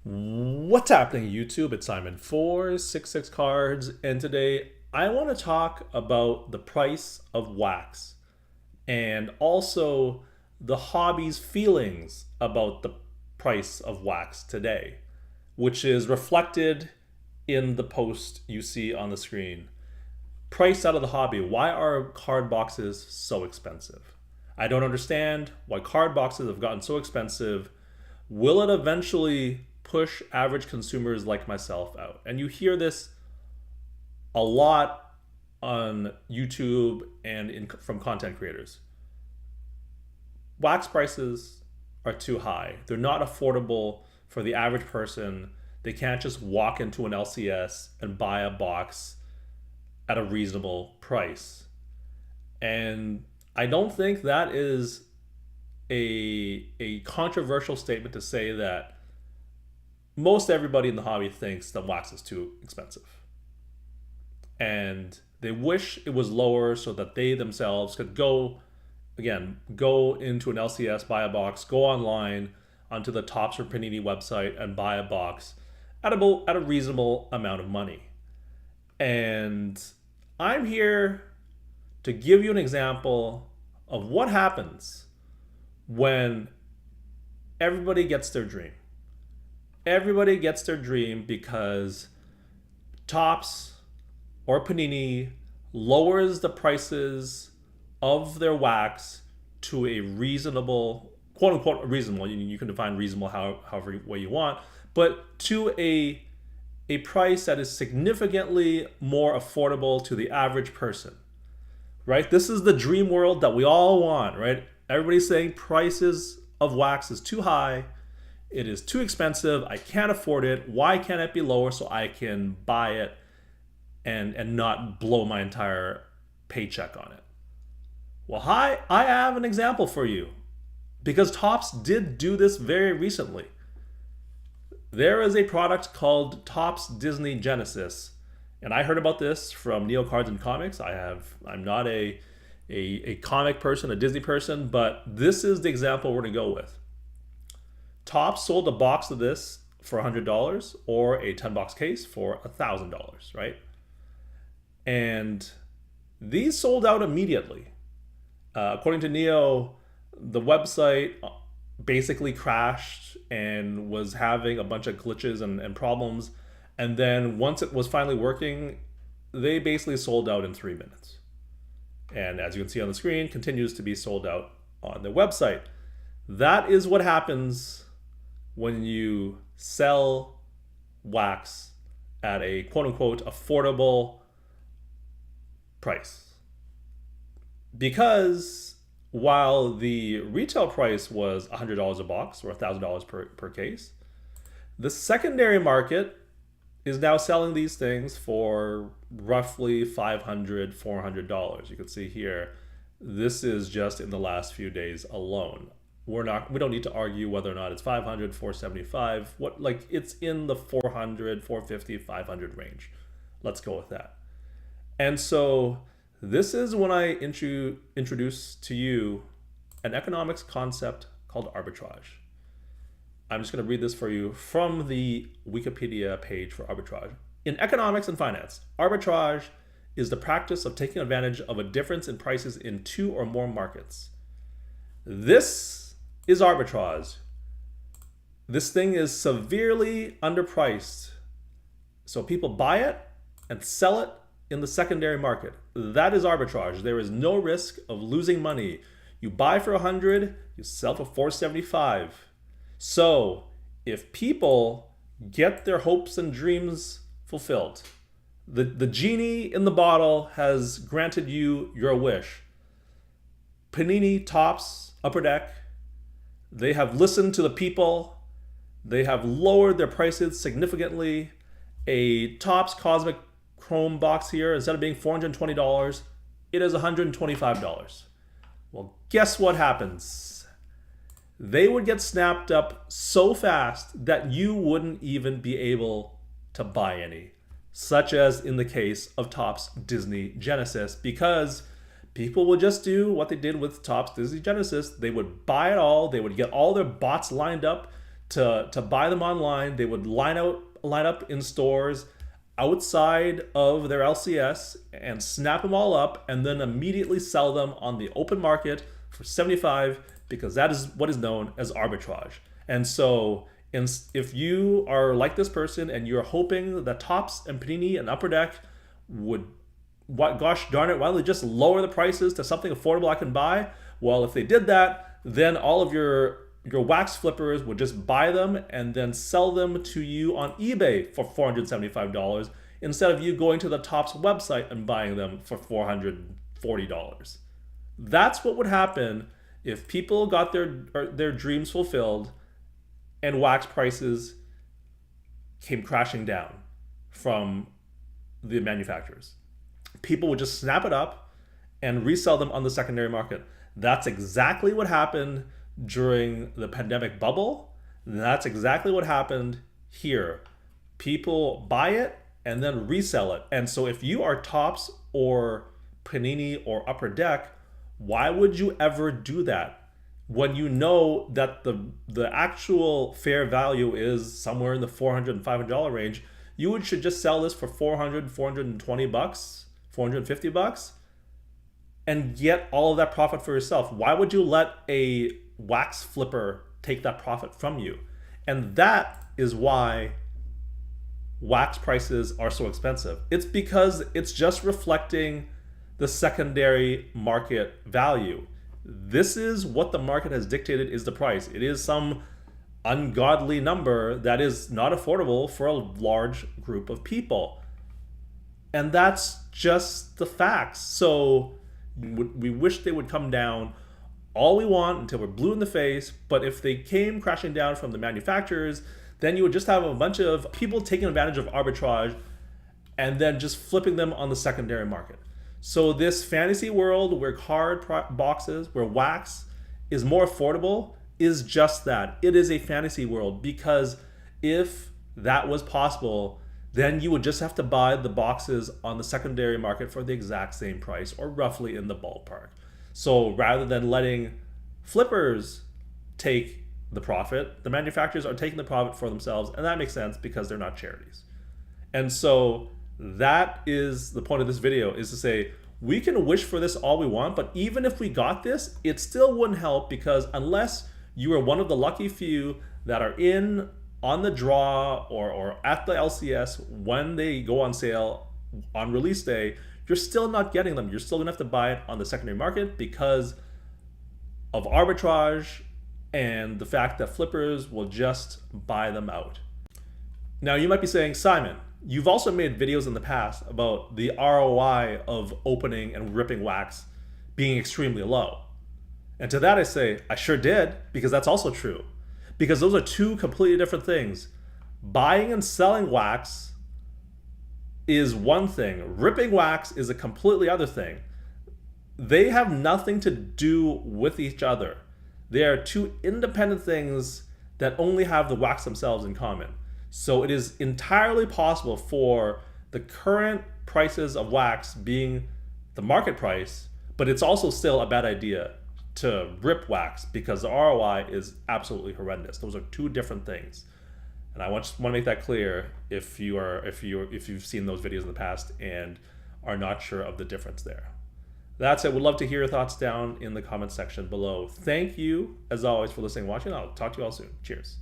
What's happening, YouTube? It's Simon 466 Cards, and today I want to talk about the price of wax and also the hobby's feelings about the price of wax today, which is reflected in the post you see on the screen. Price out of the hobby. Why are card boxes so expensive? I don't understand why card boxes have gotten so expensive. Will it eventually push average consumers like myself out? And you hear this a lot on YouTube and from content creators. Wax prices are too high. They're not affordable for the average person. They can't just walk into an LCS and buy a box at a reasonable price. And I don't think that is a controversial statement to say that most everybody in the hobby thinks that wax is too expensive. And they wish it was lower so that they themselves could go into an LCS, buy a box, go online onto the Topps or Panini website and buy a box at a reasonable amount of money. And I'm here to give you an example of what happens when everybody gets their dream. Everybody gets their dream because Topps or Panini lowers the prices of their wax to a reasonable, quote unquote reasonable, you can define reasonable however way you want, but to a price that is significantly more affordable to the average person, right? This is the dream world that we all want, right? Everybody's saying prices of wax is too high. It is too expensive. I can't afford it. Why can't it be lower so I can buy it and not blow my entire paycheck on it? Well, I have an example for you because Topps did do this very recently. There is a product called Topps Disney Genesis, and I heard about this from Neo Cards and Comics. I'm not a comic person, a Disney person, but this is the example we're gonna go with. Topps sold a box of this for $100 or a 10-box case for $1,000, right? And these sold out immediately. According to Neo, the website basically crashed and was having a bunch of glitches and problems. And then once it was finally working, they basically sold out in 3 minutes. And as you can see on the screen, continues to be sold out on their website. That is what happens when you sell wax at a quote unquote affordable price. Because while the retail price was $100 a box or $1,000 per case, the secondary market is now selling these things for roughly $500, $400. You can see here, this is just in the last few days alone. We don't need to argue whether or not it's 500, 475. It's in the 400, 450, 500 range. Let's go with that. And so this is when I introduce to you an economics concept called arbitrage. I'm just going to read this for you from the Wikipedia page for arbitrage. In economics and finance, arbitrage is the practice of taking advantage of a difference in prices in two or more markets. This is arbitrage. This thing is severely underpriced. So people buy it and sell it in the secondary market. That is arbitrage. There is no risk of losing money. You buy for 100, you sell for 475. So if people get their hopes and dreams fulfilled, the genie in the bottle has granted you your wish. Panini, Topps, Upper Deck, they have listened to the people. They have lowered their prices significantly. A Topps Cosmic Chrome box here, instead of being $420, it is $125. Well, guess what happens? They would get snapped up so fast that you wouldn't even be able to buy any, such as in the case of Topps Disney Genesis, because people would just do what they did with Topps Disney Genesis. They would buy it all. They would get all their bots lined up to buy them online. They would line up in stores outside of their LCS and snap them all up and then immediately sell them on the open market for 75, because that is what is known as arbitrage. And so if you are like this person and you're hoping that Topps and Panini and Upper Deck would, gosh darn it, why don't they just lower the prices to something affordable I can buy? Well, if they did that, then all of your wax flippers would just buy them and then sell them to you on eBay for $475 instead of you going to the Topps website and buying them for $440. That's what would happen if people got their dreams fulfilled and wax prices came crashing down from the manufacturers. People would just snap it up and resell them on the secondary market. That's exactly what happened during the pandemic bubble. And that's exactly what happened here. People buy it and then resell it. And so if you are Topps or Panini or Upper Deck, why would you ever do that when you know that the actual fair value is somewhere in the $400 and $500 range? You should just sell this for $400, $420, $450 and get all of that profit for yourself. Why would you let a wax flipper take that profit from you? And that is why wax prices are so expensive. It's because it's just reflecting the secondary market value. This is what the market has dictated is the price. It is some ungodly number that is not affordable for a large group of people. And that's just the facts. So we wish they would come down all we want until we're blue in the face. But if they came crashing down from the manufacturers, then you would just have a bunch of people taking advantage of arbitrage and then just flipping them on the secondary market. So this fantasy world where card boxes, where wax is more affordable, is just that. It is a fantasy world, because if that was possible, then you would just have to buy the boxes on the secondary market for the exact same price, or roughly in the ballpark. So rather than letting flippers take the profit, the manufacturers are taking the profit for themselves, and that makes sense because they're not charities. And so that is the point of this video, is to say, we can wish for this all we want, but even if we got this, it still wouldn't help, because unless you are one of the lucky few that are in on the draw or at the LCS when they go on sale on release day, you're still not getting them. You're still gonna have to buy it on the secondary market because of arbitrage and the fact that flippers will just buy them out. Now you might be saying, Simon, you've also made videos in the past about the ROI of opening and ripping wax being extremely low. And to that I say, I sure did, because that's also true. Because those are two completely different things. Buying and selling wax is one thing. Ripping wax is a completely other thing. They have nothing to do with each other. They are two independent things that only have the wax themselves in common. So it is entirely possible for the current prices of wax being the market price, but it's also still a bad idea to rip wax because the ROI is absolutely horrendous. Those are two different things. And I just want to make that clear if you've seen those videos in the past and are not sure of the difference there. That's it. Would love to hear your thoughts down in the comment section below. Thank you, as always, for listening and watching. I'll talk to you all soon. Cheers.